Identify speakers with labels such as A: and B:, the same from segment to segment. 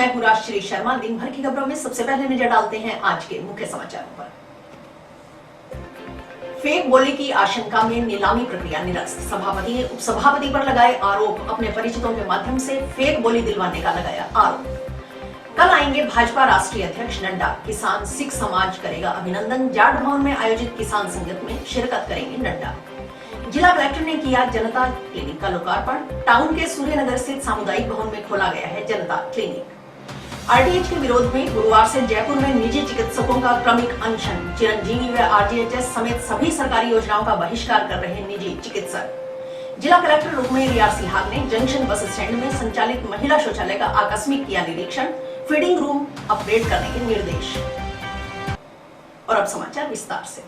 A: मैं हूं राजश्री शर्मा। दिन भर की खबरों में सबसे पहले नजर डालते हैं आज के मुख्य समाचारों पर। फेक बोली की आशंका में नीलामी प्रक्रिया निरस्त। सभापति ने उपसभापति पर लगाए आरोप। अपने परिचितों के माध्यम से फेक बोली दिलवाने का लगाया आरोप। कल आएंगे भाजपा राष्ट्रीय अध्यक्ष नड्डा। किसान सिख समाज करेगा अभिनंदन। जाट भवन में आयोजित किसान संगत में शिरकत करेंगे नड्डा। जिला कलेक्टर ने किया जनता क्लिनिक का लोकार्पण। टाउन के सूर्यनगर स्थित सामुदायिक भवन में खोला गया है जनता क्लिनिक। आरटीएच के विरोध में गुरुवार से जयपुर में निजी चिकित्सकों का क्रमिक अनशन। चिरंजीवी व आरजीएचएस समेत सभी सरकारी योजनाओं का बहिष्कार कर रहे निजी चिकित्सक। जिला कलेक्टर रुक्मिणी रियार सिहाग ने जंक्शन बस स्टैंड में संचालित महिला शौचालय का आकस्मिक किया निरीक्षण। फीडिंग रूम अपग्रेड करने के निर्देश। और अब समाचार विस्तार से।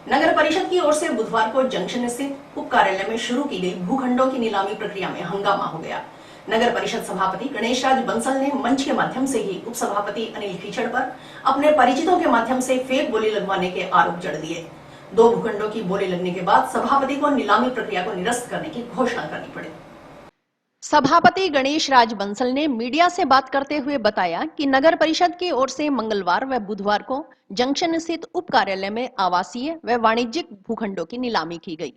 A: नगर परिषद की ओर से बुधवार को जंक्शन स्थित उप कार्यालय में शुरू की गई भूखंडों की नीलामी प्रक्रिया में हंगामा हो गया। नगर परिषद सभापति गणेश राज बंसल ने मंच के माध्यम से ही उप सभापति अनिल कीचड़ पर अपने परिचितों के माध्यम से फेक बोली लगवाने के आरोप जड़ दिए। 2 भूखंडों की बोली लगने के बाद सभापति को नीलामी प्रक्रिया को निरस्त करने की घोषणा करनी पड़ी। सभापति गणेश राज बंसल ने मीडिया से बात करते हुए बताया कि नगर परिषद की ओर से मंगलवार व बुधवार को जंक्शन स्थित उप कार्यालय में आवासीय व वाणिज्यिक भूखंडों की नीलामी की गई।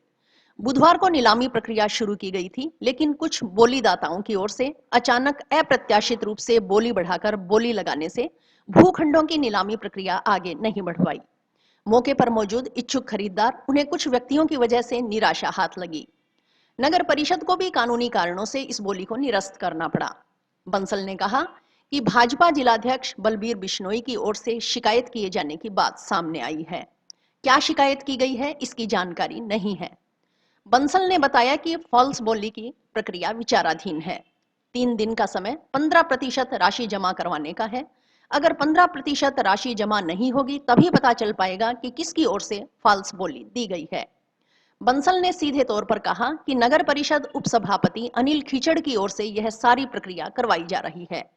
A: बुधवार को नीलामी प्रक्रिया शुरू की गई थी, लेकिन कुछ बोलीदाताओं की ओर से अचानक अप्रत्याशित रूप से बोली बढ़ाकर बोली लगाने से भूखंडों की नीलामी प्रक्रिया आगे नहीं बढ़ पाई। मौके पर मौजूद इच्छुक खरीदार उन्हें कुछ व्यक्तियों की वजह से निराशा हाथ लगी। नगर परिषद को भी कानूनी कारणों से इस बोली को निरस्त करना पड़ा। बंसल ने कहा कि भाजपा जिलाध्यक्ष बलबीर बिश्नोई की ओर से शिकायत किए जाने की बात सामने आई है। क्या शिकायत की गई है, इसकी जानकारी नहीं है। बंसल ने बताया कि फॉल्स बोली की प्रक्रिया विचाराधीन है। 3 दिन का समय 15% राशि जमा करवाने का है। अगर 15% राशि जमा नहीं होगी तभी पता चल पाएगा कि किसकी ओर से फॉल्स बोली दी गई है। बंसल ने सीधे तौर पर कहा कि नगर परिषद उपसभापति अनिल कीचड़ की ओर से यह सारी प्रक्रिया करवाई जा रही है।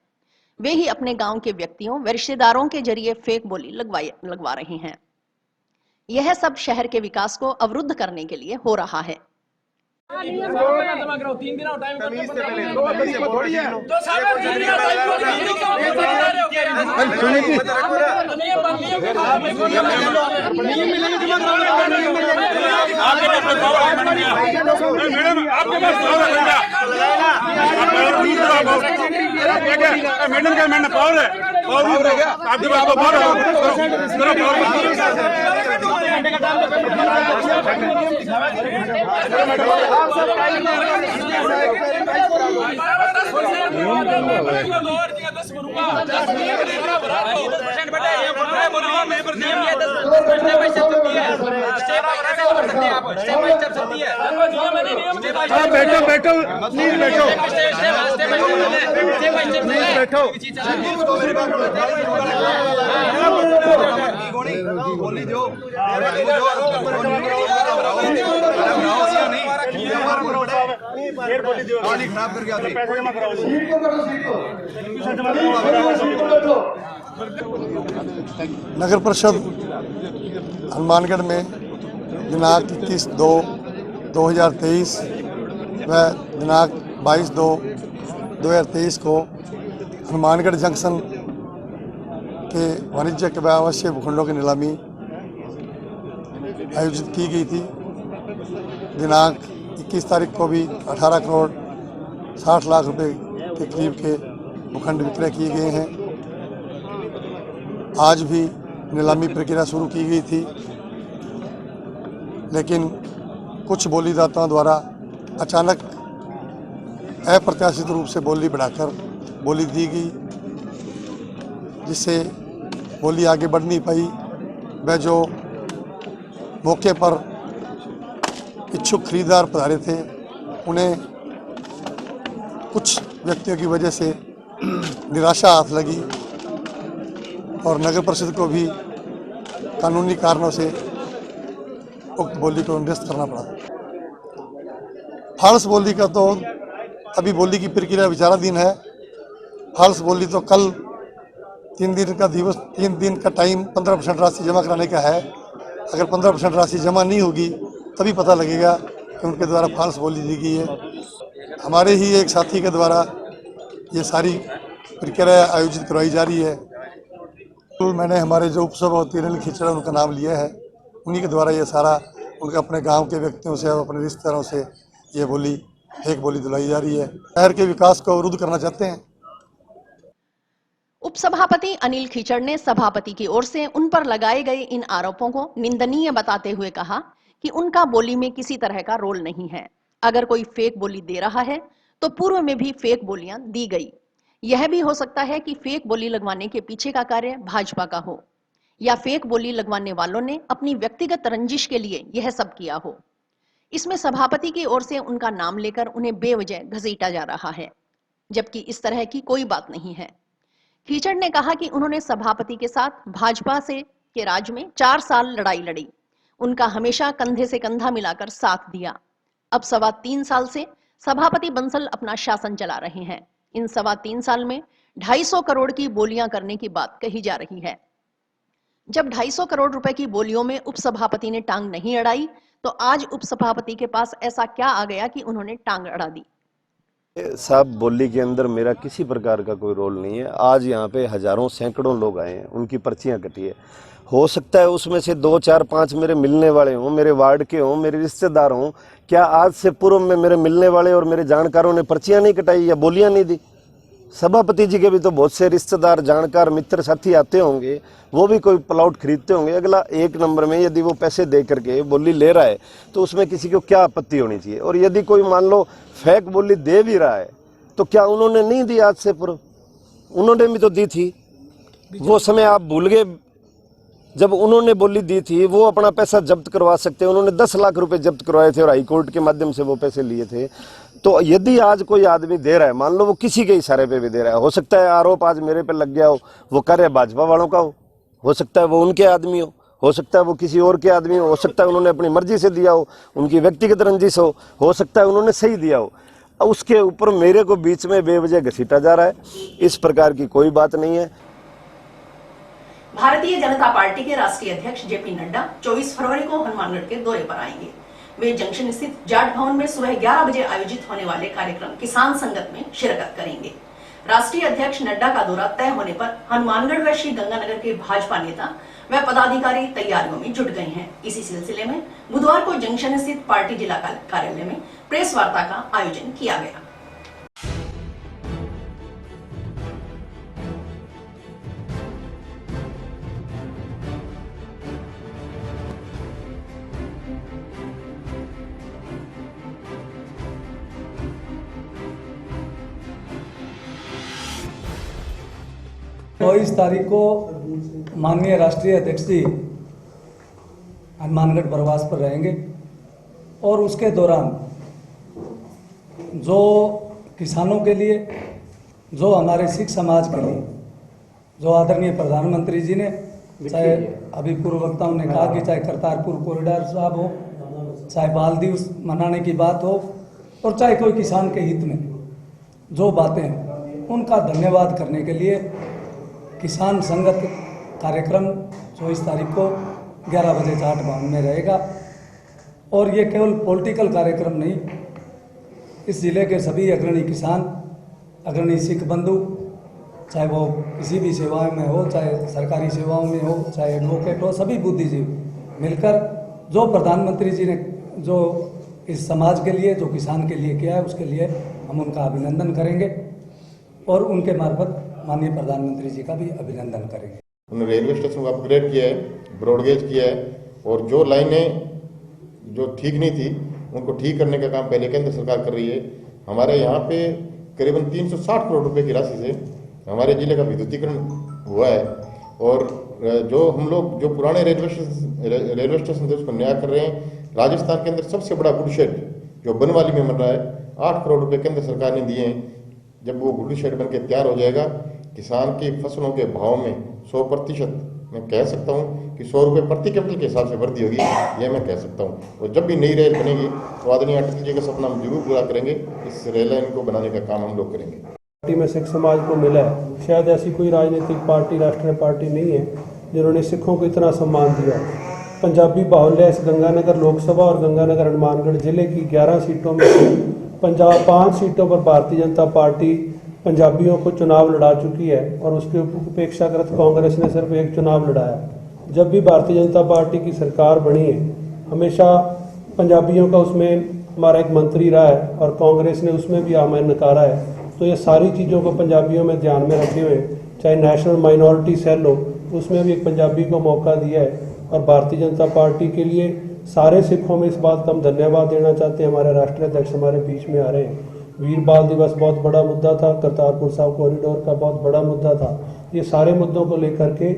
A: वे ही अपने गांव के व्यक्तियों व रिश्तेदारों के जरिए फेक बोली लगवा रहे हैं। यह सब शहर के विकास को अवरुद्ध करने के लिए हो रहा है।
B: मैडम का मैंने पावर है आपके पास तो पावर बैठो बैठो प्लीज बैठो बैठो बोली जो खराब करके
C: नगर परिषद हनुमानगढ़ में दिनांक 21/2/2023 व दिनांक 22/2/2023 को हनुमानगढ़ जंक्शन के वाणिज्यिक व आवासीय भूखंडों की नीलामी आयोजित की गई थी। दिनांक 21 तारीख को भी 18 करोड़ 60 लाख रुपए के करीब के भूखंड विक्रय किए गए हैं। आज भी नीलामी प्रक्रिया शुरू की गई थी, लेकिन कुछ बोलीदाताओं द्वारा अचानक अप्रत्याशित रूप से बोली बढ़ाकर बोली दी गई, जिससे बोली आगे बढ़ नहीं पाई। वह जो मौके पर इच्छुक खरीदार पधारे थे, उन्हें कुछ व्यक्तियों की वजह से निराशा हाथ लगी और नगर परिषद को भी कानूनी कारणों से उक्त बोली को निरस्त करना पड़ा। फॉल्स बोली का तो अभी बोली की प्रक्रिया विचाराधीन है। फॉल्स बोली तो कल 3 दिन का टाइम 15% राशि जमा कराने का है। अगर 15% राशि जमा नहीं होगी तभी पता लगेगा कि उनके द्वारा फॉल्स बोली दी गई है। हमारे ही एक साथी के द्वारा ये सारी प्रक्रिया आयोजित करवाई जा रही है। तो मैंने हमारे जो उपसभापति अनिल खीचड़ उनका नाम लिया है, उन्हीं के द्वारा ये सारा उनके अपने गांव के व्यक्तियों से और अपने रिश्तेदारों से ये बोली फेक बोली दिलाई जा रही है। शहर के विकास को अवरुद्ध करना चाहते हैं।
A: उपसभापति अनिल खीचड़ ने सभापति की ओर से उन पर लगाए गए इन आरोपों को निंदनीय बताते हुए कहा कि उनका बोली में किसी तरह का रोल नहीं है। अगर कोई फेक बोली दे रहा है तो पूर्व में भी फेक बोलियां दी गई। यह भी हो सकता है कि फेक बोली लगवाने के पीछे का कार्य भाजपा का हो या फेक बोली लगवाने वालों ने अपनी व्यक्तिगत रंजिश के लिए यह सब किया हो। इसमें सभापति की ओर से उनका नाम लेकर उन्हें बेवजह घसीटा जा रहा है, जबकि इस तरह की कोई बात नहीं है। खीचड़ ने कहा कि उन्होंने सभापति के साथ भाजपा से के राज में 4 साल लड़ाई लड़ी, उनका हमेशा कंधे से कंधा मिलाकर साथ दिया। अब 3.25 साल से सभापति बंसल अपना शासन चला रहे हैं। इन 3.25 साल में 250 करोड़ की बोलियां करने की बात कही जा रही है। जब 250 करोड़ रुपए की बोलियों में उपसभापति ने टांग नहीं अड़ाई, तो आज उपसभापति के पास ऐसा क्या आ गया कि उन्होंने टांग अड़ा दी?
D: साहब, बोली के अंदर मेरा किसी प्रकार का कोई रोल नहीं है। आज यहाँ पे हजारों सैकड़ों लोग आए हैं, उनकी पर्चियां कटी है। हो सकता है उसमें से 2, 4, 5 मेरे मिलने वाले हों, मेरे वार्ड के हों, मेरे रिश्तेदार हों। क्या आज से पूर्व में मेरे मिलने वाले और मेरे जानकारों ने पर्चियां नहीं कटाई या बोलियां नहीं दी? सभापति जी के भी तो बहुत से रिश्तेदार, जानकार, मित्र, साथी आते होंगे, वो भी कोई प्लॉट खरीदते होंगे। अगला 1 नंबर में यदि वो पैसे दे करके बोली ले रहा है तो उसमें किसी को क्या आपत्ति होनी चाहिए? और यदि कोई मान लो फेक बोली दे भी रहा है तो क्या उन्होंने नहीं दी? आज से पूर्व उन्होंने भी तो दी थी। वो समय आप भूल गए जब उन्होंने बोली दी थी। वो अपना पैसा जब्त करवा सकते हैं। उन्होंने 10 लाख रुपए जब्त करवाए थे और हाईकोर्ट के माध्यम से वो पैसे लिए थे। तो यदि आज कोई आदमी दे रहा है, मान लो वो किसी के इशारे पे भी दे रहा है, हो सकता है आरोप आज मेरे पे लग गया वो कार्य भाजपा वालों का हो सकता है वो उनके आदमी हो सकता है वो किसी और के आदमी हो सकता है उन्होंने अपनी मर्जी से दिया उनकी व्यक्तिगत रंजिश हो सकता है उन्होंने सही दिया उसके ऊपर मेरे को बीच में बेवजह घसीटा जा रहा है। इस प्रकार की कोई बात नहीं है।
A: भारतीय जनता पार्टी के राष्ट्रीय अध्यक्ष जेपी नड्डा 24 फरवरी को हनुमानगढ़ के दौरे पर आएंगे। वे जंक्शन स्थित जाट भवन में सुबह 11 बजे आयोजित होने वाले कार्यक्रम किसान संगत में शिरकत करेंगे। राष्ट्रीय अध्यक्ष नड्डा का दौरा तय होने पर हनुमानगढ़ व श्री गंगानगर के भाजपा नेता व पदाधिकारी तैयारियों में जुट गए हैं। इसी सिलसिले में बुधवार को जंक्शन स्थित पार्टी जिला कार्यालय में प्रेस वार्ता का आयोजन किया गया।
E: तो 22 तारीख को माननीय राष्ट्रीय अध्यक्ष जी हनुमानगढ़ प्रवास पर रहेंगे और उसके दौरान जो किसानों के लिए, जो हमारे सिख समाज के लिए, जो आदरणीय प्रधानमंत्री जी ने, चाहे अभी पूर्व वक्ताओं ने कहा कि चाहे करतारपुर कॉरिडोर साहब हो, चाहे बाल दिवस मनाने की बात हो और चाहे कोई किसान के हित में जो बातें हैं, उनका धन्यवाद करने के लिए किसान संगत कार्यक्रम 24 तारीख को 11 बजे जाट भवन में रहेगा। और ये केवल पॉलिटिकल कार्यक्रम नहीं, इस जिले के सभी अग्रणी किसान, अग्रणी सिख बंधु, चाहे वो किसी भी सेवाओं में हो, चाहे सरकारी सेवाओं में हो, चाहे एडवोकेट हो, सभी बुद्धिजीवी मिलकर जो प्रधानमंत्री जी ने जो इस समाज के लिए, जो किसान के लिए किया है, उसके लिए हम उनका अभिनंदन करेंगे और उनके मार्फत माननीय प्रधानमंत्री जी का भी अभिनंदन करेंगे।
F: उन्होंने रेलवे स्टेशन को अपग्रेड किया है, ब्रॉडगेज किया है और जो लाइनें जो ठीक नहीं थी उनको ठीक करने का काम पहले केंद्र सरकार कर रही है। हमारे यहाँ पे करीबन 360 करोड़ रुपए की राशि से हमारे जिले का विद्युतीकरण हुआ है और जो हम लोग जो पुराने रेलवे स्टेशन थे उसको नया कर रहे हैं। राजस्थान के अंदर सबसे बड़ा गुड शेड जो बनवाली में बन रहा है, 8 करोड़ रुपए केंद्र सरकार ने दिए हैं। जब वो गुड शेड बन के तैयार हो जाएगा, किसान की फसलों के भाव में 100%, मैं कह सकता हूँ कि 100 रुपये प्रति क्विंटल के हिसाब से वृद्धि होगी, ये मैं कह सकता हूँ। और जब भी नई रेल बनेगी तो आदरणीय अटल जी का सपना हम जरूर पूरा करेंगे। इस रेल लाइन को बनाने का काम हम लोग करेंगे।
G: पार्टी में सिख समाज को मिला है, शायद ऐसी कोई राजनीतिक पार्टी, राष्ट्रीय पार्टी नहीं है जिन्होंने सिखों को इतना सम्मान दिया। पंजाबी बाहुल्य इस गंगानगर लोकसभा और गंगानगर हनुमानगढ़ जिले की 11 सीटों में 5 सीटों पर भारतीय जनता पार्टी पंजाबियों को चुनाव लड़ा चुकी है और उसके उपेक्षाकृत कांग्रेस ने सिर्फ एक चुनाव लड़ाया। जब भी भारतीय जनता पार्टी की सरकार बनी है हमेशा पंजाबियों का उसमें हमारा एक मंत्री रहा है और कांग्रेस ने उसमें भी आमैन नकारा है। तो ये सारी चीज़ों को पंजाबियों में ध्यान में रखे हुए चाहे नेशनल माइनॉरिटी सेल हो उसमें भी एक पंजाबी को मौका दिया है। और भारतीय जनता पार्टी के लिए सारे सिखों में इस बात का हम धन्यवाद देना चाहते हैं। हमारे राष्ट्रीय अध्यक्ष हमारे बीच में आ रहे हैं। वीर बाल दिवस बहुत बड़ा मुद्दा था, करतारपुर साहिब कॉरिडोर का बहुत बड़ा मुद्दा था। ये सारे मुद्दों को लेकर के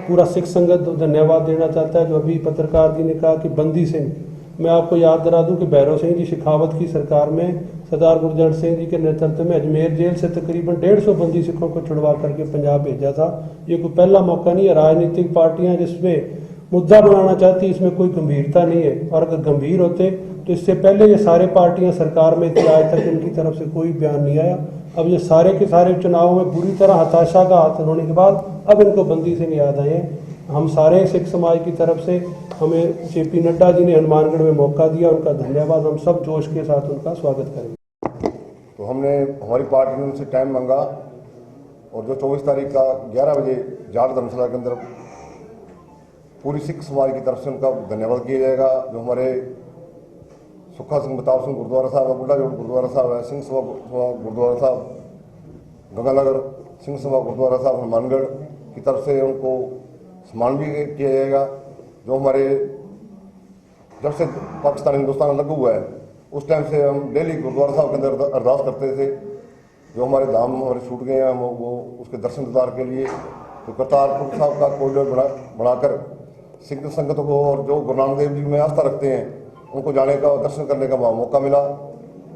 G: पूरा सिख संगत धन्यवाद देना चाहता है। जो अभी पत्रकार जी ने कहा कि बंदी सिंह, मैं आपको याद दिला दूं कि भैरव सिंह जी शेखावत की सरकार में सरदार गुरजंट सिंह जी के नेतृत्व में अजमेर जेल से तकरीबन 150 बंदी सिखों को छुड़वा करके पंजाब भेजा था। ये कोई पहला मौका नहीं है। राजनीतिक पार्टियां जिसमें मुद्दा बनाना चाहती इसमें कोई गंभीरता नहीं है और अगर गंभीर होते तो इससे पहले ये सारे पार्टियां सरकार में थी, आज तक इनकी तरफ से कोई बयान नहीं आया। अब ये सारे के सारे चुनावों में बुरी तरह हताशा का हाथ होने के बाद अब इनको बंदी सिंह याद आए हैं। हम सारे सिख समाज की तरफ से हमें जेपी नड्डा जी ने हनुमानगढ़ में मौका दिया, उनका धन्यवाद। हम सब जोश के साथ उनका स्वागत करेंगे।
H: तो हमने हमारी पार्टी ने उनसे टाइम मांगा और जो 24 तारीख का 11 बजे जाट धर्मशाला के अंदर पूरी सिख समाज की तरफ से उनका धन्यवाद किया जाएगा। जो हमारे सुखा सिंह बताव सिंह गुरुद्वारा साहब है, बुढ़ा जोड़ गुरुद्वारा साहब है, सिंह सभा गुरुद्वारा साहब, गंगानगर सिंह सभा गुरुद्वारा साहब हनुमानगढ़ की तरफ से उनको सम्मान भी किया जाएगा। जो हमारे जब से पाकिस्तान हिंदुस्तान अलग हुआ है उस टाइम से हम डेली गुरुद्वारा साहब के अंदर अरदास करते थे। जो हमारे धाम हमारे छूट गए हैं वो उसके दर्शन दीदार के लिए तो करतारपुर साहब का कॉरिडोर बनाकर सिख संगत को और जो गुरु नानक देव जी में आस्था रखते हैं उनको जाने का और दर्शन करने का मौका मिला।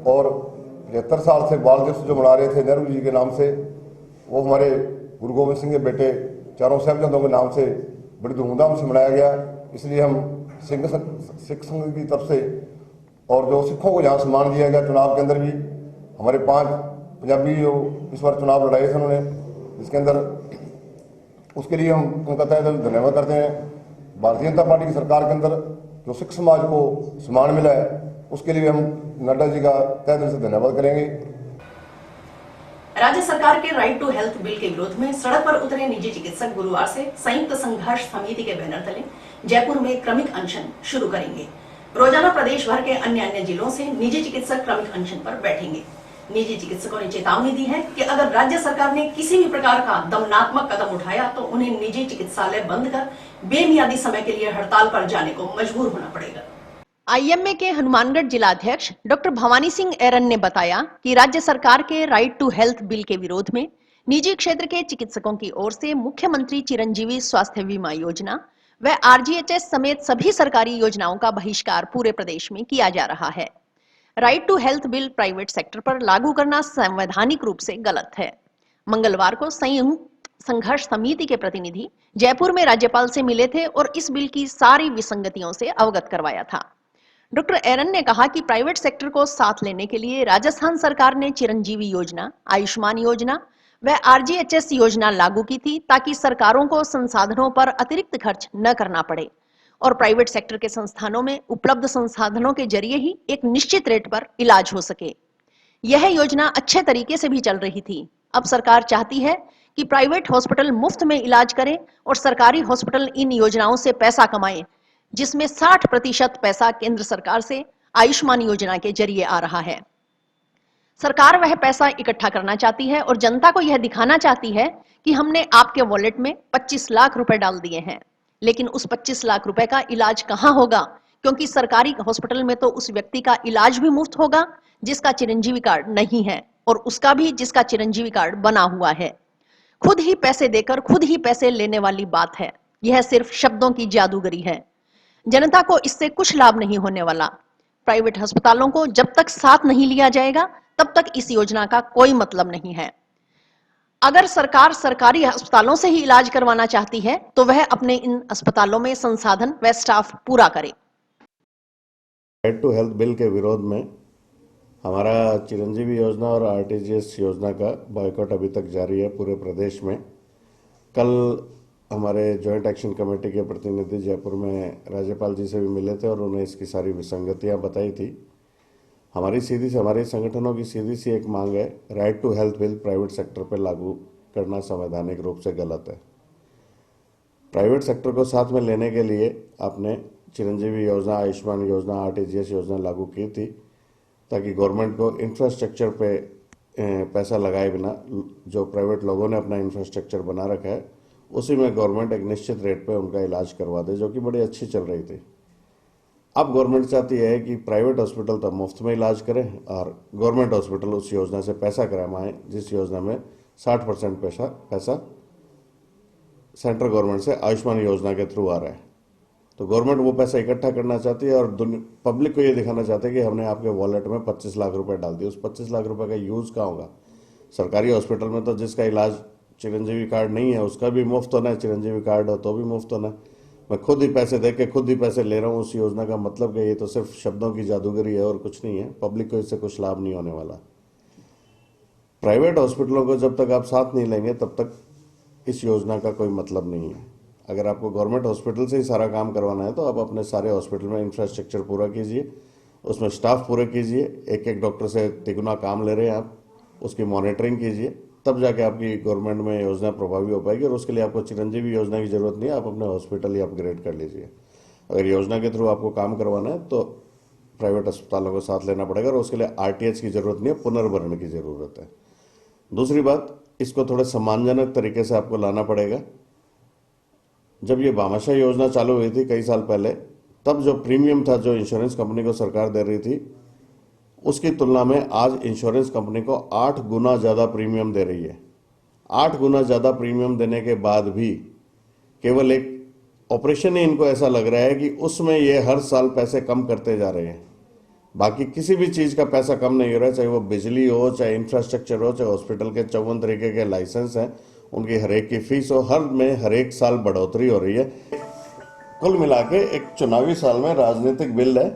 H: और 75 साल से बाल दिवस जो मना रहे थे नेहरू जी के नाम से, वो हमारे गुरु गोविंद सिंह के बेटे चारों साहिबजादों के नाम से बड़ी धूमधाम से मनाया गया। इसलिए हम सिख संघ की तरफ से और जो सिखों को जहाँ सम्मान दिया गया चुनाव के अंदर भी हमारे 5 पंजाबी जो इस बार चुनाव लड़ाए थे उन्होंने, इसके अंदर उसके लिए हम उनका तहे दिल धन्यवाद करते हैं। भारतीय जनता पार्टी की सरकार के अंदर जो सिख समाज को सम्मान मिला है उसके लिए हम नड्डा जी का तहे दिल से धन्यवाद करेंगे।
A: राज्य सरकार के राइट टू हेल्थ बिल के विरोध में सड़क पर उतरे निजी चिकित्सक गुरुवार से संयुक्त संघर्ष समिति के बैनर तले जयपुर में क्रमिक अनशन शुरू करेंगे। रोजाना प्रदेश भर के अन्य जिलों से निजी चिकित्सक क्रमिक अनशन पर बैठेंगे। निजी चिकित्सकों ने चेतावनी दी है कि अगर राज्य सरकार ने किसी भी प्रकार का दमनात्मक कदम उठाया तो उन्हें निजी चिकित्सालय बंद कर बेमियादी समय के लिए हड़ताल पर जाने को मजबूर होना पड़ेगा। आईएमए के हनुमानगढ़ जिलाध्यक्ष डॉक्टर भवानी सिंह एरन ने बताया कि राज्य सरकार के राइट टू हेल्थ बिल के विरोध में निजी क्षेत्र के चिकित्सकों की ओर से मुख्यमंत्री चिरंजीवी स्वास्थ्य बीमा योजना व आरजीएचएस समेत सभी सरकारी योजनाओं का बहिष्कार पूरे प्रदेश में किया जा रहा है। Right to health bill private sector पर लागू करना संवैधानिक रूप से गलत है। मंगलवार को संयुक्त संघर्ष समिति के प्रतिनिधि जयपुर में राज्यपाल से मिले थे और इस बिल की सारी विसंगतियों से अवगत करवाया था। डॉक्टर एरन ने कहा कि प्राइवेट सेक्टर को साथ लेने के लिए राजस्थान सरकार ने चिरंजीवी योजना, आयुष्मान योजना व आरजीएचएस योजना लागू की थी ताकि सरकारों को संसाधनों पर अतिरिक्त खर्च न करना पड़े और प्राइवेट सेक्टर के संस्थानों में उपलब्ध संसाधनों के जरिए ही एक निश्चित रेट पर इलाज हो सके। यह योजना अच्छे तरीके से भी चल रही थी। अब सरकार चाहती है कि प्राइवेट हॉस्पिटल मुफ्त में इलाज करें और सरकारी हॉस्पिटल इन योजनाओं से पैसा कमाएं, जिसमें 60% पैसा केंद्र सरकार से आयुष्मान योजना के जरिए आ रहा है। सरकार वह पैसा इकट्ठा करना चाहती है और जनता को यह दिखाना चाहती है कि हमने आपके वॉलेट में 25 लाख रुपए डाल दिए हैं, लेकिन उस 25 लाख रुपए का इलाज कहां होगा, क्योंकि सरकारी हॉस्पिटल में तो उस व्यक्ति का इलाज भी मुफ्त होगा जिसका चिरंजीवी कार्ड नहीं है और उसका भी जिसका चिरंजीवी कार्ड बना हुआ है। खुद ही पैसे देकर खुद ही पैसे लेने वाली बात है। यह सिर्फ शब्दों की जादूगरी है। जनता को इससे कुछ लाभ नहीं होने वाला। प्राइवेट अस्पतालों को जब तक साथ नहीं लिया जाएगा तब तक इस योजना का कोई मतलब नहीं है। अगर सरकार सरकारी अस्पतालों से ही इलाज करवाना चाहती है तो वह अपने इन अस्पतालों में संसाधन व स्टाफ पूरा करे।
H: राइट टू हेल्थ बिल के विरोध में हमारा चिरंजीवी योजना और आरटीजीएस योजना का बॉयकॉट अभी तक जारी है पूरे प्रदेश में। कल हमारे जॉइंट एक्शन कमेटी के प्रतिनिधि जयपुर में राज्यपाल जी से भी मिले थे और उन्हें इसकी सारी विसंगतियां बताई थी।
I: हमारी सीधी से हमारे संगठनों की सीधी सी एक मांग है, right to health bill private sector पर लागू करना संवैधानिक रूप से गलत है। प्राइवेट सेक्टर को साथ में लेने के लिए आपने चिरंजीवी योजना, आयुष्मान योजना, आरटीजीएस योजना लागू की थी ताकि गवर्नमेंट को इंफ्रास्ट्रक्चर पे पैसा लगाए बिना जो प्राइवेट लोगों ने अपना इंफ्रास्ट्रक्चर बना रखा है उसी में गवर्नमेंट एक निश्चित रेट पे उनका इलाज करवा दे, जो कि बड़ी अच्छी चल रही थी। अब गवर्नमेंट चाहती है कि प्राइवेट हॉस्पिटल तो मुफ्त में इलाज करें और गवर्नमेंट हॉस्पिटल उस योजना से पैसा करवाएं जिस योजना में 60% पैसा सेंट्रल गवर्नमेंट से आयुष्मान योजना के थ्रू आ रहा है। तो गवर्नमेंट वो पैसा इकट्ठा करना चाहती है और पब्लिक को ये दिखाना चाहते हैं कि हमने आपके वॉलेट में 25 लाख रुपए डाल दिए। उस 25 लाख रुपए का यूज कहाँ होगा? सरकारी हॉस्पिटल में तो जिसका इलाज चिरंजीवी कार्ड नहीं है उसका भी मुफ्त होना है, चिरंजीवी कार्ड हो तो भी मुफ्त होना है। मैं खुद ही पैसे दे के खुद ही पैसे ले रहा हूँ उस योजना का मतलब कि ये तो सिर्फ शब्दों की जादूगरी है और कुछ नहीं है। पब्लिक को इससे कुछ लाभ नहीं होने वाला। प्राइवेट हॉस्पिटलों को जब तक आप साथ नहीं लेंगे तब तक इस योजना का कोई मतलब नहीं है। अगर आपको गवर्नमेंट हॉस्पिटल से ही सारा काम करवाना है तो आप अपने सारे हॉस्पिटल में इंफ्रास्ट्रक्चर पूरा कीजिए, उसमें स्टाफ पूरे कीजिए, एक डॉक्टर से तिगुना काम ले रहे हैं आप, उसकी मॉनिटरिंग कीजिए, तब जाके आपकी गवर्नमेंट में योजना प्रभावी हो पाएगी। और उसके लिए आपको चिरंजीवी योजना की जरूरत नहीं है, आप अपने हॉस्पिटल ही अपग्रेड कर लीजिए। अगर योजना के थ्रू आपको काम करवाना है तो प्राइवेट अस्पतालों को साथ लेना पड़ेगा और उसके लिए आरटीएच की जरूरत नहीं है, पुनर्भरण की जरूरत है। दूसरी बात, इसको थोड़े सम्मानजनक तरीके से आपको लाना पड़ेगा। जब ये भामाशाह योजना चालू हुई थी कई साल पहले, तब जो प्रीमियम था जो इंश्योरेंस कंपनी को सरकार दे रही थी उसकी तुलना में आज इंश्योरेंस कंपनी को 8 गुना ज़्यादा प्रीमियम दे रही है। 8 गुना ज़्यादा प्रीमियम देने के बाद भी केवल एक ऑपरेशन ही इनको ऐसा लग रहा है कि उसमें ये हर साल पैसे कम करते जा रहे हैं। बाकी किसी भी चीज़ का पैसा कम नहीं हो रहा है, चाहे वो बिजली हो, चाहे इंफ्रास्ट्रक्चर हो, चाहे हॉस्पिटल के 54 तरीके के लाइसेंस हैं, उनकी हर एक की फीस हो, हर एक साल बढ़ोतरी हो रही है। कुल मिला के एक चुनावी साल में राजनीतिक बिल है।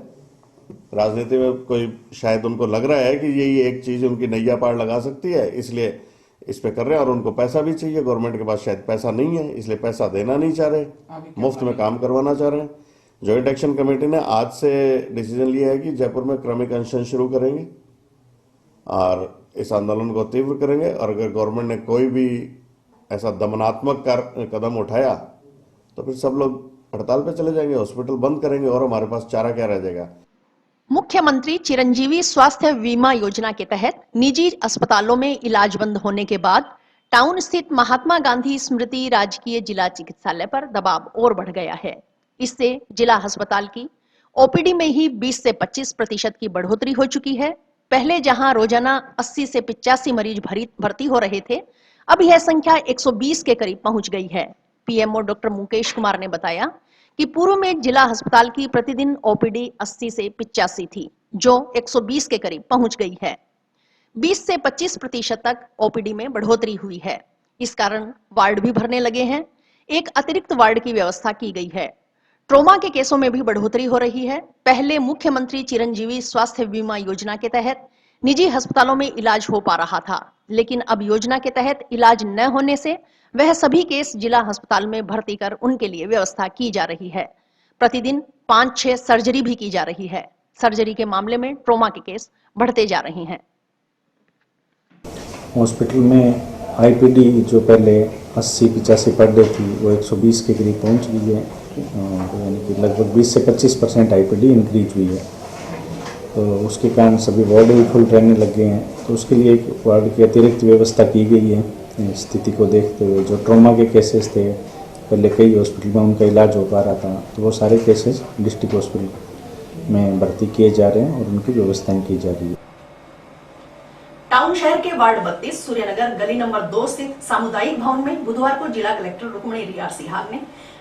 I: राजनीति में कोई शायद उनको लग रहा है कि ये एक चीज़ उनकी नैया पार लगा सकती है, इसलिए इस पे कर रहे हैं। और उनको पैसा भी चाहिए, गवर्नमेंट के पास शायद पैसा नहीं है इसलिए पैसा देना नहीं चाह रहे, मुफ्त में काम करवाना चाह रहे हैं। जॉइंट एक्शन कमेटी ने आज से डिसीजन लिया है कि जयपुर में क्रमिक अनशन शुरू करेंगे और इस आंदोलन को तीव्र करेंगे। और अगर गवर्नमेंट ने कोई भी ऐसा दमनात्मक कदम उठाया तो फिर सब लोग हड़ताल पे चले जाएंगे, हॉस्पिटल बंद करेंगे और हमारे पास चारा क्या रह जाएगा।
A: मुख्यमंत्री चिरंजीवी स्वास्थ्य बीमा योजना के तहत निजी अस्पतालों में इलाज बंद होने के बाद टाउन स्थित महात्मा गांधी स्मृति राजकीय जिला चिकित्सालय पर दबाव और बढ़ गया है। इससे जिला अस्पताल की ओपीडी में ही 20 से 25% की बढ़ोतरी हो चुकी है। पहले जहां रोजाना 80 से 85 मरीज भर्ती हो रहे थे, अब यह संख्या 120 के करीब पहुंच गई है। पीएमओ डॉक्टर मुकेश कुमार ने बताया कि पूर्व में जिला अस्पताल की प्रतिदिन ओपीडी 80 से 85 थी, जो 120 के करीब पहुंच गई है। 20 से 25% तक ओपीडी में बढ़ोतरी हुई है। इस कारण वार्ड भी भरने लगे हैं। एक अतिरिक्त वार्ड की व्यवस्था की गई है। ट्रोमा के केसों में भी बढ़ोतरी हो रही है। पहले मुख्यमंत्री चिरंजीवी स्वास्थ्य बीमा योजना के तहत निजी अस्पतालों में इलाज हो पा रहा था, लेकिन अब योजना के तहत इलाज न होने से वह सभी केस जिला अस्पताल में भर्ती कर उनके लिए व्यवस्था की जा रही है। प्रतिदिन 5-6 सर्जरी भी की जा रही है। सर्जरी के मामले में ट्रोमा के केस बढ़ते जा रहे हैं।
J: हॉस्पिटल में आईपीडी जो पहले 80-85 पर डे थी वो 120 के करीब पहुंच गई है, यानी कि लगभग 20 से 25% आईपीडी इंक्रीज हुई है। तो उसके कारण सभी वार्ड भी फुल रहने लग गए हैं। तो उसके लिए एक वार्ड की अतिरिक्त व्यवस्था की गई है स्थिति को देखते हुए। जो ट्रॉमा के केसेस थे पहले कई हॉस्पिटल में उनका इलाज हो पा रहा था, तो वो सारे केसेस डिस्ट्रिक्ट हॉस्पिटल में भर्ती किए जा रहे हैं और उनकी व्यवस्थाएं की जा रही है।
A: टाउन शहर के वार्ड 32 सूर्यनगर गली नंबर 2 स्थित सामुदायिक भवन में बुधवार को जिला कलेक्टर रुक्मणी रियार सिहाग ने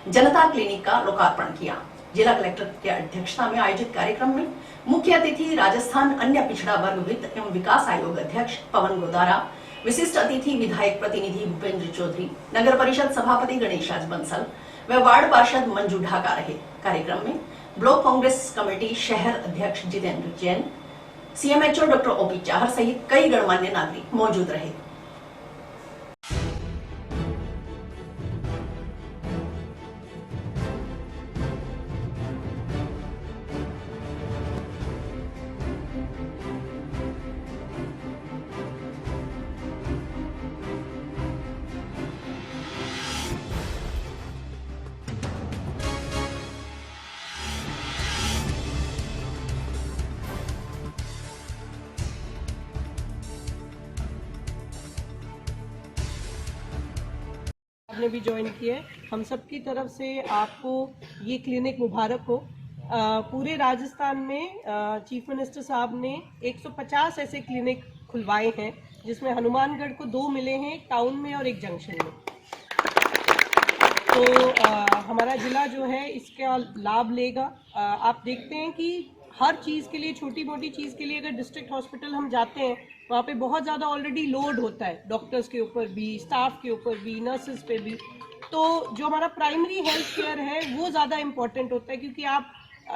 A: जनता क्लिनिक का लोकार्पण किया। जिला कलेक्टर की अध्यक्षता में आयोजित कार्यक्रम में मुख्य अतिथि राजस्थान अन्य पिछड़ा वर्ग वित्त एवं विकास आयोग अध्यक्ष पवन गोदारा, विशिष्ट अतिथि विधायक प्रतिनिधि भूपेंद्र चौधरी, नगर परिषद सभापति गणेशराज बंसल व वार्ड पार्षद मंजू ढाका रहे। कार्यक्रम में ब्लॉक कांग्रेस कमेटी शहर अध्यक्ष Jitendra Jain, CMHO doctor OP Chahar सहित कई गणमान्य नागरिक मौजूद रहे।
K: आपने भी ज्वाइन किया है। हम सब की तरफ से आपको ये क्लिनिक मुबारक हो। पूरे राजस्थान में चीफ मिनिस्टर साहब ने 150 ऐसे क्लिनिक खुलवाए हैं, जिसमें हनुमानगढ़ को 2 मिले हैं, एक टाउन में और एक जंक्शन में। तो हमारा ज़िला जो है इसका लाभ लेगा। आप देखते हैं कि हर चीज़ के लिए, छोटी मोटी चीज़ के लिए अगर डिस्ट्रिक्ट हॉस्पिटल हम जाते हैं, वहाँ पे बहुत ज़्यादा ऑलरेडी लोड होता है, डॉक्टर्स के ऊपर भी, स्टाफ के ऊपर भी, नर्सेज पे भी। तो जो हमारा प्राइमरी हेल्थ केयर है वो ज़्यादा इम्पॉर्टेंट होता है, क्योंकि आप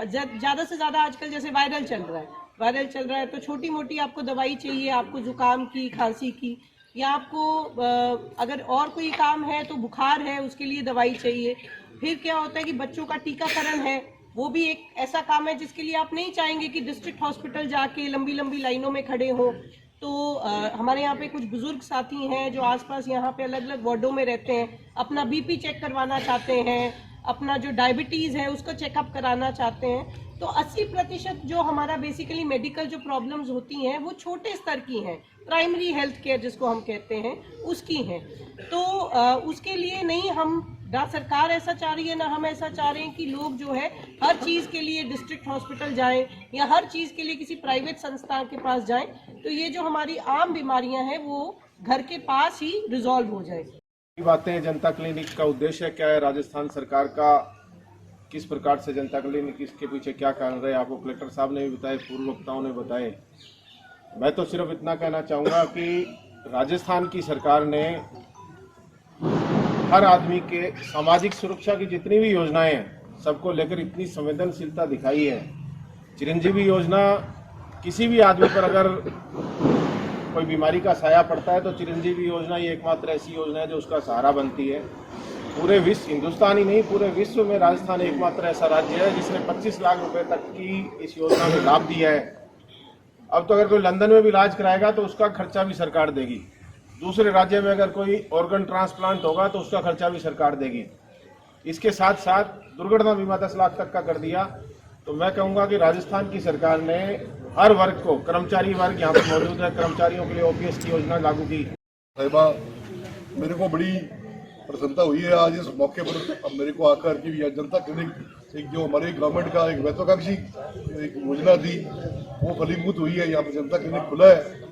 K: ज़्यादा से ज़्यादा आजकल जैसे वायरल चल रहा है तो छोटी मोटी आपको दवाई चाहिए, आपको ज़ुकाम की, खांसी की, या आपको अगर और कोई काम है तो बुखार है उसके लिए दवाई चाहिए। फिर क्या होता है कि बच्चों का टीकाकरण है, वो भी एक ऐसा काम है जिसके लिए आप नहीं चाहेंगे कि डिस्ट्रिक्ट हॉस्पिटल जाके लंबी लंबी लाइनों में खड़े हो। तो हमारे यहाँ पे कुछ बुजुर्ग साथी हैं जो आसपास यहाँ पे अलग अलग वार्डों में रहते हैं, अपना बीपी चेक करवाना चाहते हैं, अपना जो डायबिटीज़ है उसको चेकअप कराना चाहते हैं। तो 80% जो हमारा बेसिकली मेडिकल जो प्रॉब्लम्स होती हैं वो छोटे स्तर की हैं, प्राइमरी हेल्थ केयर जिसको हम कहते हैं उसकी हैं। तो उसके लिए नहीं, हम ना सरकार ऐसा चाह रही है ना हम ऐसा चाह रहे हैं कि लोग जो है हर चीज़ के लिए डिस्ट्रिक्ट हॉस्पिटल जाएं या हर चीज़ के लिए किसी प्राइवेट संस्था के पास जाएं। तो ये जो हमारी आम बीमारियां हैं वो घर के पास ही रिजॉल्व हो जाए।
L: बातें जनता क्लिनिक का उद्देश्य क्या है, राजस्थान सरकार का किस प्रकार से जनता क्लिनिक, इसके पीछे क्या कारण रहे, आपको कलेक्टर साहब ने भी बताए, पूर्व वक्ताओं ने बताए। मैं तो सिर्फ इतना कहना चाहूँगा कि राजस्थान की सरकार ने हर आदमी के सामाजिक सुरक्षा की जितनी भी योजनाएं हैं सबको लेकर इतनी संवेदनशीलता दिखाई है। चिरंजीवी योजना, किसी भी आदमी पर अगर कोई बीमारी का साया पड़ता है तो चिरंजीवी योजना ये एकमात्र ऐसी योजना है जो उसका सहारा बनती है। पूरे विश्व, हिंदुस्तान ही नहीं पूरे विश्व में राजस्थान एकमात्र ऐसा राज्य है जिसने 25 लाख रुपए तक की इस योजना में लाभ दिया है। अब तो अगर कोई लंदन में भी इलाज कराएगा तो उसका खर्चा भी सरकार देगी। दूसरे राज्य में अगर कोई ऑर्गन ट्रांसप्लांट होगा तो उसका खर्चा भी सरकार देगी। इसके साथ साथ दुर्घटना बीमा 10 लाख तक का कर दिया। तो मैं कहूँगा कि राजस्थान की सरकार ने हर वर्ग को, कर्मचारी वर्ग यहाँ पर मौजूद है, कर्मचारियों के लिए ओपीएस की योजना लागू की।
M: साहिबा, मेरे को बड़ी प्रसन्नता हुई है आज इस मौके पर। अब मेरे को आकर कि जनता क्लिनिक एक जो हमारे गवर्नमेंट का एक महत्वाकांक्षी एक योजना थी वो फलीभूत हुई है। यहाँ पर जनता क्लिनिक खुला है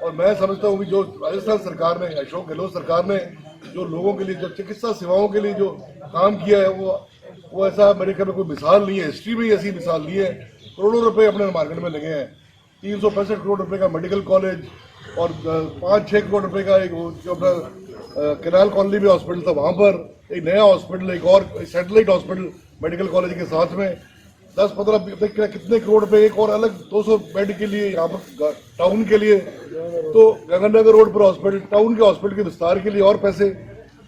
M: और मैं समझता हूँ कि जो राजस्थान सरकार ने, अशोक गहलोत सरकार ने जो लोगों के लिए, जो चिकित्सा सेवाओं के लिए जो काम किया है वो ऐसा मेरे ख्याल में कोई मिसाल नहीं है, हिस्ट्री में ही ऐसी मिसाल नहीं है। करोड़ों रुपए अपने मार्केट में लगे हैं। 365 करोड़ रुपए का मेडिकल कॉलेज और 5-6 करोड़ रुपए का एक जो अपना कैनाल कॉलोनी में हॉस्पिटल था, वहाँ पर एक नया हॉस्पिटल, एक और सैटेलाइट हॉस्पिटल मेडिकल कॉलेज के साथ में 10-15 कितने करोड़ रुपए, एक और अलग 200 बेड के लिए यहाँ पर टाउन के लिए, तो गंगानगर रोड पर हॉस्पिटल, टाउन के हॉस्पिटल के विस्तार के लिए और पैसे,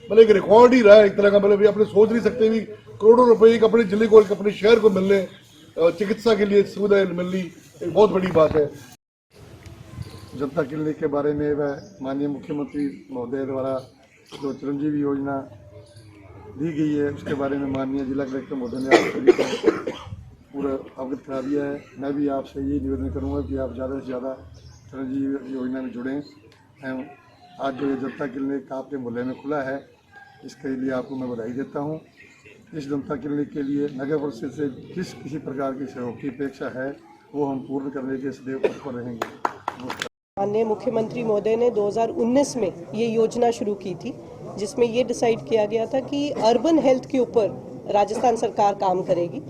M: मतलब एक रिकॉर्ड ही रहा है एक तरह का। मतलब अपने सोच नहीं सकते भी करोड़ों रुपए एक अपने जिले को, अपने शहर को मिलने, चिकित्सा के लिए सुविधाएं मिलनी एक बहुत बड़ी बात है।
C: जनता क्लिनिक के बारे में वह माननीय मुख्यमंत्री महोदय द्वारा जो चिरंजीवी योजना दी गई है उसके बारे में माननीय जिला कलेक्टर महोदय ने आप पूरा अवगत करा दिया है। मैं भी आपसे ये निवेदन करूंगा कि आप ज़्यादा से ज़्यादा चिरंजीवी योजना में जुड़ें। आज जो ये जनता क्लिनिक आपके मोहल्ले में खुला है इसके लिए आपको मैं बधाई देता हूँ। इस जनता क्लिनिक के लिए नगर परिषद से जिस किसी प्रकार की सहयोग की अपेक्षा है वो हम पूर्ण करने के सदैव तत्पर रहेंगे।
K: माननीय मुख्यमंत्री महोदय ने 2019 में ये योजना शुरू की थी, जिसमें ये डिसाइड किया गया था कि अर्बन हेल्थ के ऊपर राजस्थान सरकार काम करेगी।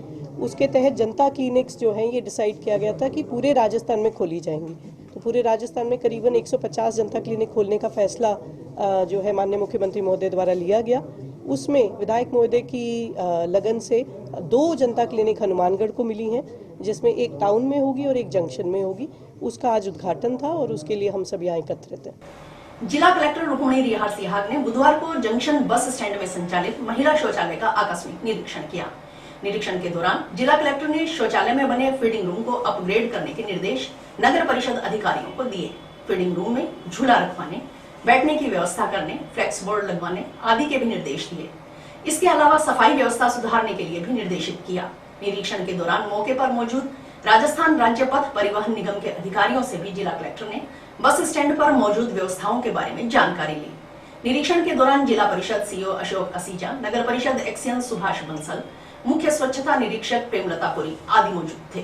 K: उसके तहत जनता क्लिनिक्स जो हैं ये डिसाइड किया गया था कि पूरे राजस्थान में खोली जाएंगी। तो पूरे राजस्थान में करीबन 150 जनता क्लिनिक खोलने का फैसला जो है माननीय मुख्यमंत्री महोदय द्वारा लिया गया। उसमें विधायक महोदय की लगन से 2 जनता क्लिनिक हनुमानगढ़ को मिली हैं, जिसमें एक टाउन में होगी और एक जंक्शन में होगी। उसका आज उद्घाटन था और उसके लिए हम सब यहाँ एकत्रित हैं।
A: जिला कलेक्टर रुक्मिणी रिहार सिहाग ने बुधवार को जंक्शन बस स्टैंड में संचालित महिला शौचालय का आकस्मिक निरीक्षण किया। निरीक्षण के दौरान जिला कलेक्टर ने शौचालय में बने फीडिंग रूम को अपग्रेड करने के निर्देश नगर परिषद अधिकारियों को दिए। फीडिंग रूम में झूला रखवाने, बैठने की व्यवस्था करने, फ्लेक्स बोर्ड लगवाने आदि के भी निर्देश दिए। इसके अलावा सफाई व्यवस्था सुधारने के लिए भी निर्देशित किया। निरीक्षण के दौरान मौके पर मौजूद राजस्थान राज्य पथ परिवहन निगम के अधिकारियों से भी जिला कलेक्टर ने बस स्टैंड पर मौजूद व्यवस्थाओं के बारे में जानकारी ली। निरीक्षण के दौरान जिला परिषद सीईओ अशोक असीजा, नगर परिषद एक्सीएन सुभाष बंसल, मुख्य स्वच्छता निरीक्षक प्रेमलता पुरी आदि मौजूद थे।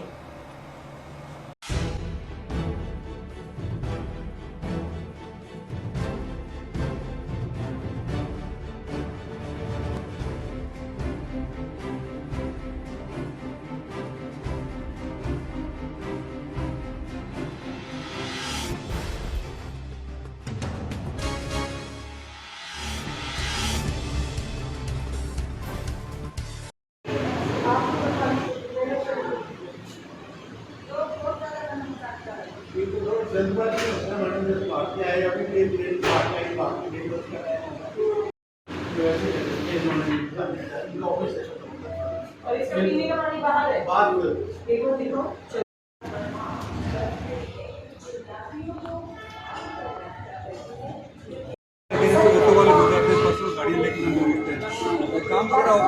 K: और इसका पीने का पानी बाहर है। देखो देखो
E: काम कर रहा होता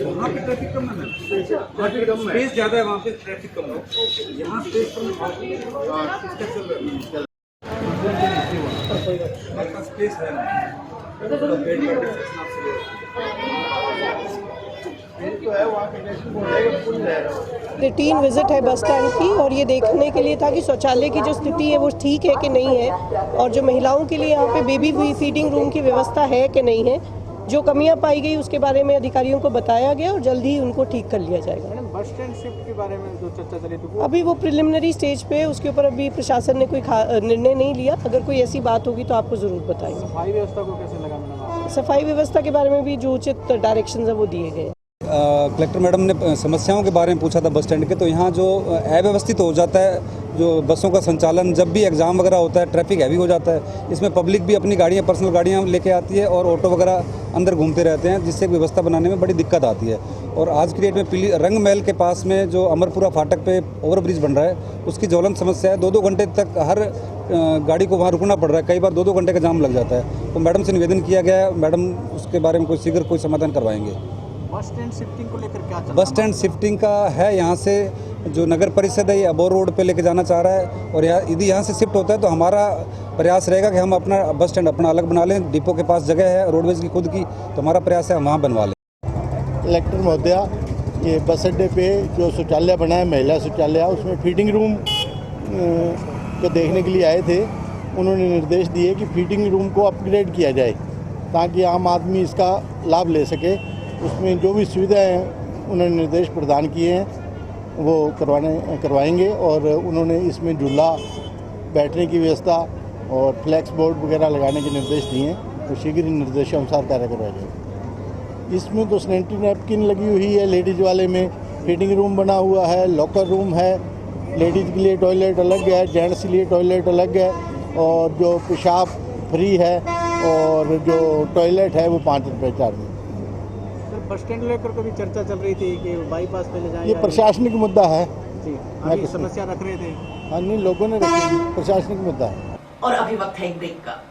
E: वहाँ पे ट्रैफिक कम है, स्पेस ज्यादा है, वहाँ पे ट्रैफिक कम है, यहाँ स्पेस कम है, स्पेस है
K: रूटीन विजिट है बस स्टैंड की, और ये देखने के लिए था कि शौचालय की जो स्थिति है वो ठीक है कि नहीं है, और जो महिलाओं के लिए यहाँ पे बेबी फीडिंग रूम की व्यवस्था है कि नहीं है। जो कमियां पाई गई उसके बारे में अधिकारियों को बताया गया और जल्द ही उनको ठीक कर लिया जाएगा।
E: मैडम, बस स्टैंड शिफ्ट के बारे में जो चर्चा चली थी
K: अभी वो प्रिलिमिनरी स्टेज पे, उसके ऊपर अभी प्रशासन ने कोई निर्णय नहीं लिया। अगर कोई ऐसी बात होगी तो आपको जरूर बताएंगे।
E: सफाई व्यवस्था को कैसे लगा मैडम?
K: सफाई व्यवस्था के बारे में भी जो उचित डायरेक्शन है वो दिए गए।
E: कलेक्टर मैडम ने समस्याओं के बारे में पूछा था बस स्टैंड के, तो यहाँ जो अव्यवस्थित हो जाता है, जो बसों का संचालन, जब भी एग्ज़ाम वगैरह होता है ट्रैफिक हैवी हो जाता है, इसमें पब्लिक भी अपनी गाड़ियाँ, पर्सनल गाड़ियाँ लेके आती है और ऑटो वगैरह अंदर घूमते रहते हैं, जिससे व्यवस्था बनाने में बड़ी दिक्कत आती है। और आज की डेट में रंग महल के पास में जो अमरपुरा फाटक पे ओवरब्रिज बन रहा है, उसकी ज्वलंत समस्या है। 2-2 घंटे तक हर गाड़ी को वहाँ रुकना पड़ रहा है, कई बार 2-2 घंटे का जाम लग जाता है। तो मैडम से निवेदन किया गया है, मैडम उसके बारे में कोई शीघ्र कोई समाधान करवाएंगे।
N: बस स्टैंड शिफ्टिंग को लेकर क्या?
E: बस स्टैंड शिफ्टिंग का है, यहाँ से जो नगर परिषद है ये अबोर रोड पे लेके जाना चाह रहा है, और यदि यहाँ से शिफ्ट होता है तो हमारा प्रयास रहेगा कि हम अपना बस स्टैंड अपना अलग बना लें। डिपो के पास जगह है रोडवेज की खुद की, तो हमारा प्रयास है हम वहाँ बनवा लें।
O: कलेक्टर महोदया, ये बस अड्डे पे जो शौचालय बना है, महिला शौचालय, उसमें फीडिंग रूम को देखने के लिए आए थे। उन्होंने निर्देश दिए कि फीडिंग रूम को अपग्रेड किया जाए ताकि आम आदमी इसका लाभ ले सके। उसमें जो भी सुविधाएं हैं उन्होंने निर्देश प्रदान किए हैं वो करवाएंगे, और उन्होंने इसमें झूला, बैठने की व्यवस्था और फ्लैक्स बोर्ड वगैरह लगाने के निर्देश दिए हैं, तो शीघ्र ही निर्देशानुसार कार्य करवाया जाएगा। इसमें तो सैनिटरी नैपकिन लगी हुई है लेडीज़ वाले में, फीडिंग रूम बना हुआ है, लॉकर रूम है, लेडीज़ के लिए टॉयलेट अलग है, जेंट्स के लिए टॉयलेट अलग है, और जो पेशाब फ्री है, और जो टॉयलेट है वो 5 रुपये चार्ज है।
N: बस स्टैंड लेकर कभी चर्चा चल रही थी कि बाईपास पे ले जाएं।
O: ये प्रशासनिक मुद्दा है
N: जी, अभी समस्या रख रहे थे।
O: हाँ, नहीं, लोगों ने रखी, प्रशासनिक मुद्दा है।
A: और अभी वक्त है एक ब्रेक का।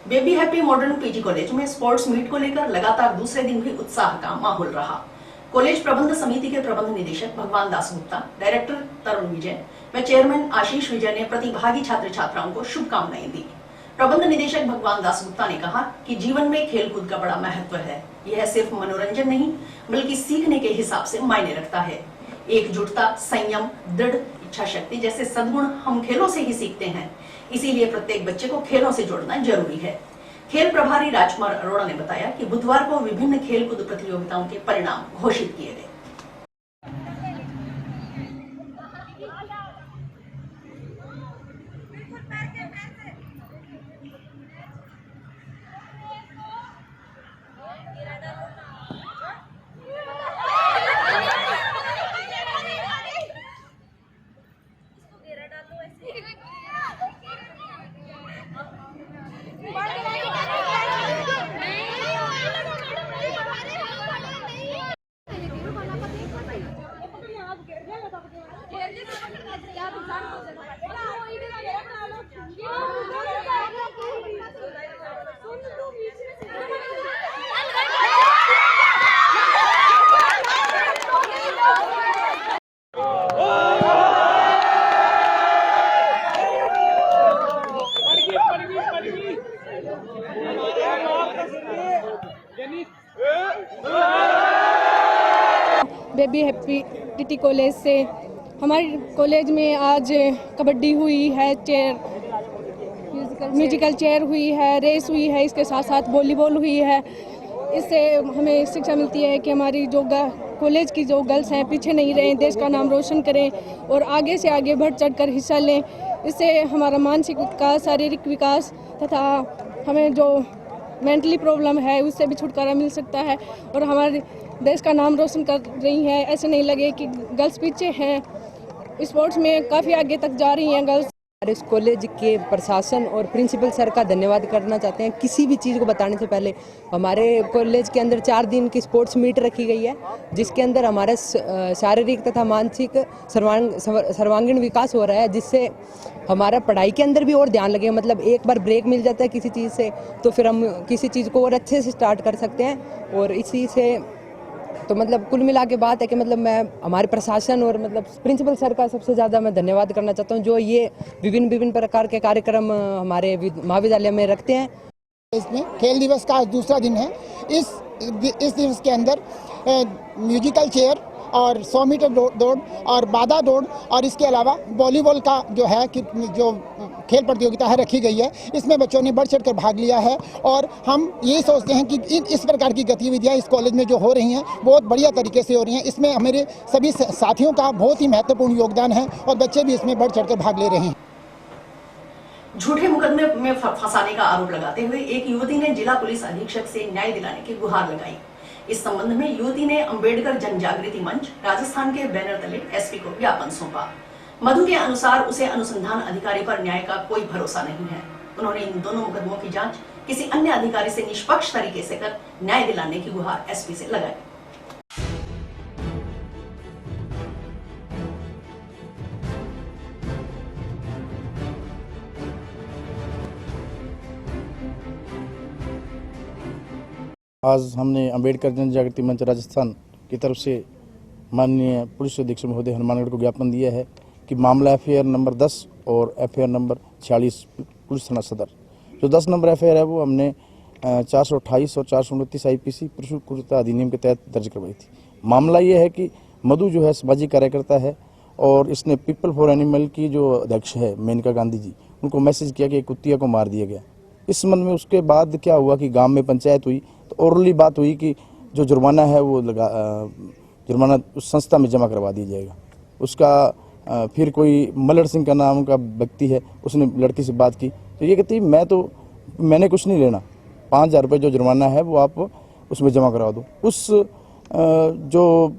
A: Baby happy modern PG college में स्पोर्ट्स मीट को लेकर लगातार दूसरे दिन भी उत्साह का माहौल रहा। कॉलेज प्रबंध समिति के प्रबंध निदेशक भगवान दास गुप्ता, डायरेक्टर तरुण विजय व चेयरमैन आशीष विजय ने प्रतिभागी छात्र छात्राओं को शुभकामनाएं दी। प्रबंध निदेशक भगवान दास गुप्ता ने कहा कि जीवन में खेलकूद का बड़ा महत्व है। यह सिर्फ मनोरंजन नहीं बल्कि सीखने के हिसाब से मायने रखता है। एकजुटता, संयम, दृढ़ इच्छा शक्ति जैसे सद्गुण हम खेलों से ही सीखते हैं। इसीलिए प्रत्येक बच्चे को खेलों से जोड़ना जरूरी है। खेल प्रभारी राजकुमार अरोड़ा ने बताया कि बुधवार को विभिन्न खेलकूद प्रतियोगिताओं के परिणाम घोषित किए गए।
P: बेबी हैप्पी टीटी कॉलेज से हमारे कॉलेज में आज कबड्डी हुई है, म्यूजिकल चेयर हुई है, रेस हुई है, इसके साथ साथ वॉलीबॉल हुई है। इससे हमें शिक्षा मिलती है कि हमारी जो कॉलेज की जो गर्ल्स हैं पीछे नहीं रहें, देश का नाम रोशन करें और आगे से आगे बढ़ चढ़कर हिस्सा लें। इससे हमारा मानसिक विकास, शारीरिक विकास तथा हमें जो मेंटली प्रॉब्लम है उससे भी छुटकारा मिल सकता है और हमारे देश का नाम रोशन कर रही हैं। ऐसे नहीं लगे कि गर्ल्स पीछे हैं, स्पोर्ट्स में काफ़ी आगे तक जा रही हैं गर्ल्स।
Q: इस कॉलेज के प्रशासन और प्रिंसिपल सर का धन्यवाद करना चाहते हैं। किसी भी चीज़ को बताने से पहले हमारे कॉलेज के अंदर 4 दिन की स्पोर्ट्स मीट रखी गई है, जिसके अंदर हमारा शारीरिक तथा मानसिक सर्वांगीण विकास हो रहा है, जिससे हमारा पढ़ाई के अंदर भी और ध्यान लगे। मतलब एक बार ब्रेक मिल जाता है किसी चीज़ से तो फिर हम किसी चीज़ को और अच्छे से स्टार्ट कर सकते हैं। और इसी से तो मतलब कुल मिला के बात है कि मतलब मैं हमारे प्रशासन और मतलब प्रिंसिपल सर का सबसे ज़्यादा मैं धन्यवाद करना चाहता हूं, जो ये विभिन्न प्रकार के कार्यक्रम हमारे महाविद्यालय में रखते हैं।
R: इसमें खेल दिवस का आज दूसरा दिन है। इस दिवस के अंदर म्यूजिकल चेयर और 100 मीटर दौड़ और बाधा दौड़ और इसके अलावा वॉलीबॉल का जो है कि जो खेल प्रतियोगिता है रखी गई है, इसमें बच्चों ने बढ़ चढ़कर भाग लिया है। और हम यही सोचते हैं कि इस प्रकार की गतिविधियां इस कॉलेज में जो हो रही हैं बहुत बढ़िया तरीके से हो रही हैं। इसमें हमारे सभी साथियों का बहुत ही महत्वपूर्ण योगदान है और बच्चे भी इसमें बढ़ चढ़कर भाग ले रहे हैं।
A: झूठे मुकदमे में फंसाने का आरोप लगाते हुए एक युवती ने जिला पुलिस अधीक्षक से न्याय दिलाने की गुहार लगाई। इस संबंध में युवती ने अंबेडकर जन जागृति मंच राजस्थान के बैनर तले एसपी को ज्ञापन सौंपा। मधु के अनुसार उसे अनुसंधान अधिकारी पर न्याय का कोई भरोसा नहीं है। उन्होंने इन दोनों मुकदमों की जांच किसी अन्य अधिकारी से निष्पक्ष तरीके से कर न्याय दिलाने की गुहार एसपी से लगाई।
O: आज हमने अंबेडकर जन जागृति मंच राजस्थान की तरफ से माननीय पुलिस अधीक्षक महोदय हनुमानगढ़ को ज्ञापन दिया है कि मामला एफआईआर नंबर 10 और एफआईआर नंबर 46 पुलिस थाना सदर, जो 10 नंबर एफआईआर है वो हमने 428 और 429 आईपीसी पुरुष क्रूरता अधिनियम के तहत दर्ज करवाई थी। मामला ये है कि मधु जो है सामाजिक कार्यकर्ता है और इसने पीपल फॉर एनिमल की जो अध्यक्ष है मेनका गांधी जी, उनको मैसेज किया कि एक कुत्तिया को मार दिया गया। इस संबंध में उसके बाद क्या हुआ कि गांव में पंचायत हुई तो ओरली बात हुई कि जो जुर्माना है वो जुर्माना उस संस्था में जमा करवा दिया जाएगा। उसका फिर कोई मलर सिंह का नाम का व्यक्ति है, उसने लड़की से बात की तो ये कहती मैंने कुछ नहीं लेना, 5,000 रुपये जो जुर्माना है वो आप उसमें जमा करवा दो। उस जो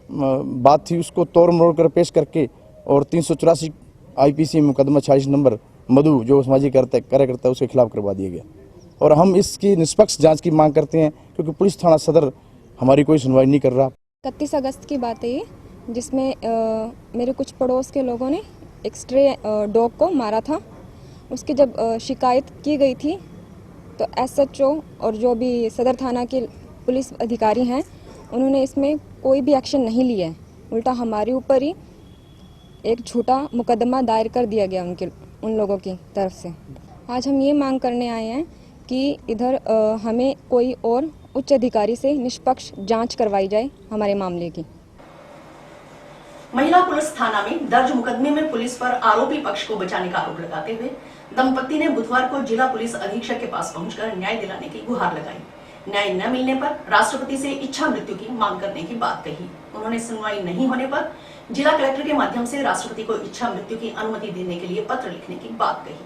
O: बात थी उसको तोड़ मरोड़ कर पेश करके और 384 आईपीसी मुकदमा 46 नंबर मधु जो सामाजिक कार्यकर्ता है उसके खिलाफ करवा दिया गया। और हम इसकी निष्पक्ष जांच की मांग करते हैं क्योंकि पुलिस थाना सदर हमारी कोई सुनवाई नहीं कर रहा।
P: 31 अगस्त की बात है ये, जिसमें मेरे कुछ पड़ोस के लोगों ने एक स्ट्रे डॉग को मारा था। उसकी जब शिकायत की गई थी तो एसएचओ और जो भी सदर थाना के पुलिस अधिकारी हैं उन्होंने इसमें कोई भी एक्शन नहीं लिया है। उल्टा हमारे ऊपर ही एक झूठा मुकदमा दायर कर दिया गया उन लोगों की तरफ से। आज हम ये मांग करने आए हैं कि इधर हमें कोई और उच्च अधिकारी से निष्पक्ष जांच करवाई जाए हमारे मामले की।
A: महिला पुलिस थाना में दर्ज मुकदमे में पुलिस पर आरोपी पक्ष को बचाने का आरोप लगाते हुए दंपत्ति ने बुधवार को जिला पुलिस अधीक्षक के पास पहुंचकर न्याय दिलाने की गुहार लगाई। न्याय न मिलने पर राष्ट्रपति से इच्छा मृत्यु की मांग करने की बात कही। उन्होंने सुनवाई नहीं होने पर जिला कलेक्टर के माध्यम से राष्ट्रपति को इच्छा मृत्यु की अनुमति देने के लिए पत्र लिखने की बात कही।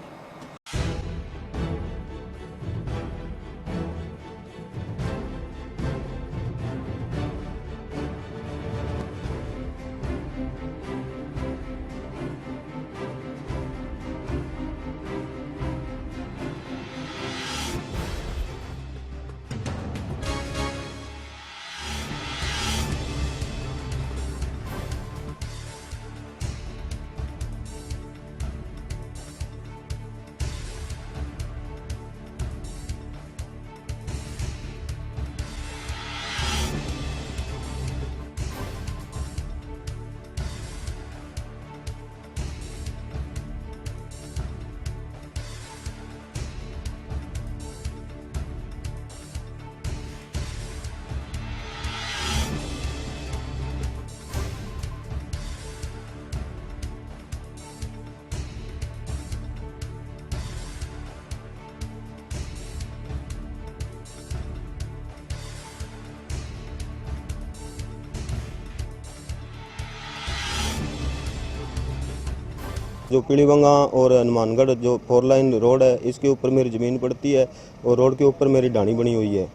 S: जो पीलीबंगा और हनुमानगढ़ जो 4 लाइन रोड है, इसके ऊपर मेरी ज़मीन पड़ती है और रोड के ऊपर मेरी ढाणी बनी हुई है।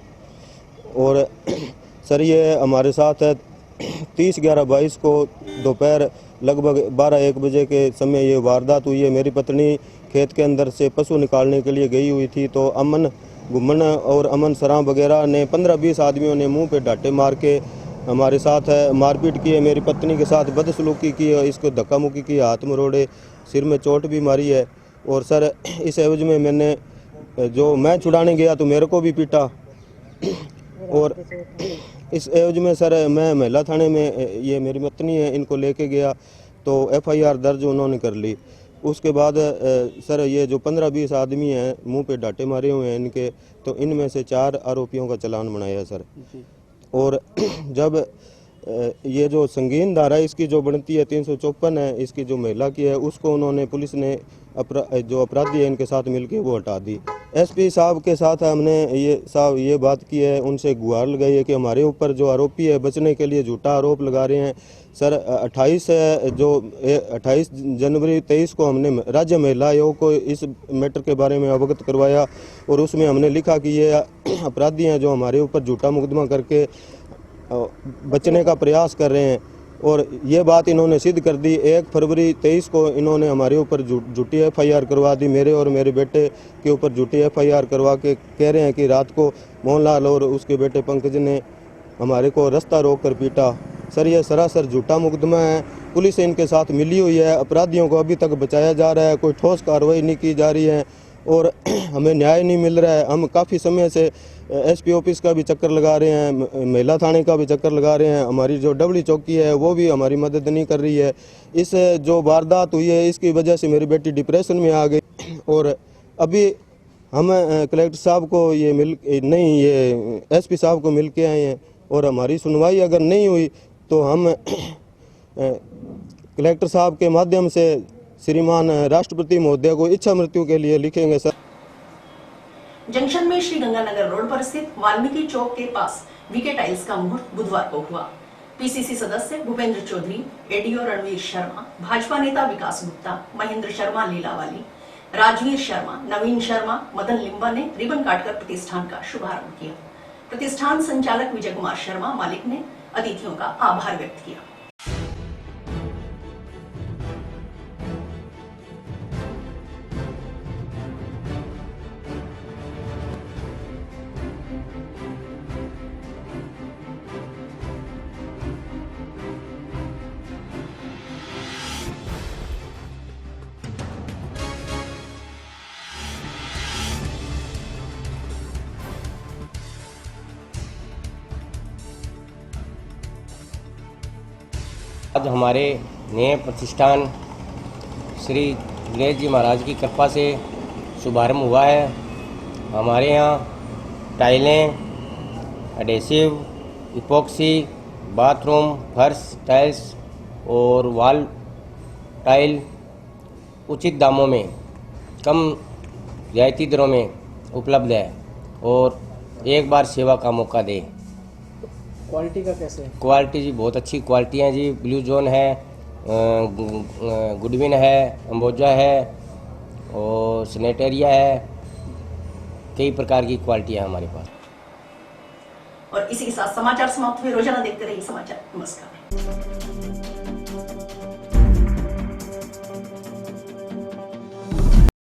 S: और सर ये हमारे साथ है 30/11/22 को दोपहर लगभग 12-1 बजे के समय ये वारदात हुई है। मेरी पत्नी खेत के अंदर से पशु निकालने के लिए गई हुई थी, तो अमन घुमन और अमन सराम वगैरह ने 15-20 आदमियों ने मुंह पे डांटे मार के हमारे साथ है मारपीट की है। मेरी पत्नी के साथ बदसलूकी की है, इसको धक्का मुक्की की, हाथ मरोड़े, सिर में चोट भी मारी है। और सर इस एवज में मैंने जो मैं छुड़ाने गया तो मेरे को भी पीटा। और इस एवज में सर मैं महिला थाने में, ये मेरी पत्नी है, इनको लेके गया तो FIR दर्ज उन्होंने कर ली। उसके बाद सर ये जो 15-20 आदमी हैं मुंह पे डांटे मारे हुए हैं इनके, तो इनमें से 4 आरोपियों का चालान बनाया है सर। और जब ये जो संगीन धारा इसकी जो बनती है 354 है, इसकी जो महिला की है, उसको उन्होंने पुलिस ने जो अपराधी है इनके साथ मिलके वो हटा दी। SP साहब के साथ हमने ये बात की है, उनसे गुहार लगाई है कि हमारे ऊपर जो आरोपी है बचने के लिए झूठा आरोप लगा रहे हैं। सर 28 जनवरी 23 को हमने राज्य महिला आयोग को इस मैटर के बारे में अवगत करवाया और उसमें हमने लिखा कि ये अपराधी हैं जो हमारे ऊपर झूठा मुकदमा करके बचने का प्रयास कर रहे हैं। और ये बात इन्होंने सिद्ध कर दी। 1 फरवरी 23 को इन्होंने हमारे ऊपर झूठी FIR करवा दी, मेरे और मेरे बेटे के ऊपर झूठी FIR करवा के कह रहे हैं कि रात को मोहनलाल और उसके बेटे पंकज ने हमारे को रास्ता रोक कर पीटा। सर ये सरासर झूठा मुकदमा है, पुलिस इनके साथ मिली हुई है, अपराधियों को अभी तक बचाया जा रहा है, कोई ठोस कार्रवाई नहीं की जा रही है और हमें न्याय नहीं मिल रहा है। हम काफ़ी समय से SP ऑफिस का भी चक्कर लगा रहे हैं, महिला थाने का भी चक्कर लगा रहे हैं, हमारी जो डबली चौकी है वो भी हमारी मदद नहीं कर रही है। इस जो वारदात हुई है इसकी वजह से मेरी बेटी डिप्रेशन में आ गई और अभी हम कलेक्टर साहब को SP साहब को मिल के आए हैं और हमारी सुनवाई अगर नहीं हुई तो हम कलेक्टर साहब के माध्यम से श्रीमान राष्ट्रपति महोदय को इच्छा मृत्यु के लिए लिखेंगे सर।
A: जंक्शन में श्री गंगानगर रोड पर स्थित वाल्मीकि चौक के पास VK टाइल्स का मुहूर्त बुधवार को हुआ। PCC सदस्य भूपेंद्र चौधरी, ADO रणवीर शर्मा, भाजपा नेता विकास गुप्ता, महेंद्र शर्मा लीलावाली, राजवीर शर्मा, नवीन शर्मा, मदन लिम्बा ने रिबन काटकर प्रतिष्ठान का शुभारंभ किया। प्रतिष्ठान संचालक विजय कुमार शर्मा मालिक ने अतिथियों का आभार व्यक्त किया।
T: आज हमारे नए प्रतिष्ठान श्री गणेश जी महाराज की कृपा से शुभारंभ हुआ है। हमारे यहाँ टाइलें, एडेसिव, इपॉक्सी, बाथरूम, फर्श, टाइल्स और वॉल टाइल उचित दामों में, कम रियायती दरों में उपलब्ध है और एक बार सेवा का मौका दे।
N: क्वालिटी का कैसे है?
T: क्वालिटी जी बहुत अच्छी क्वालिटी है जी। ब्लू जोन है, गुडविन है, अम्बोजा है और सनेटेरिया है, कई प्रकार की क्वालिटी है हमारे पास।
A: और इसी के साथ समाचार समाप्त हुए। रोजाना देखते रहिए समाचार। नमस्कार।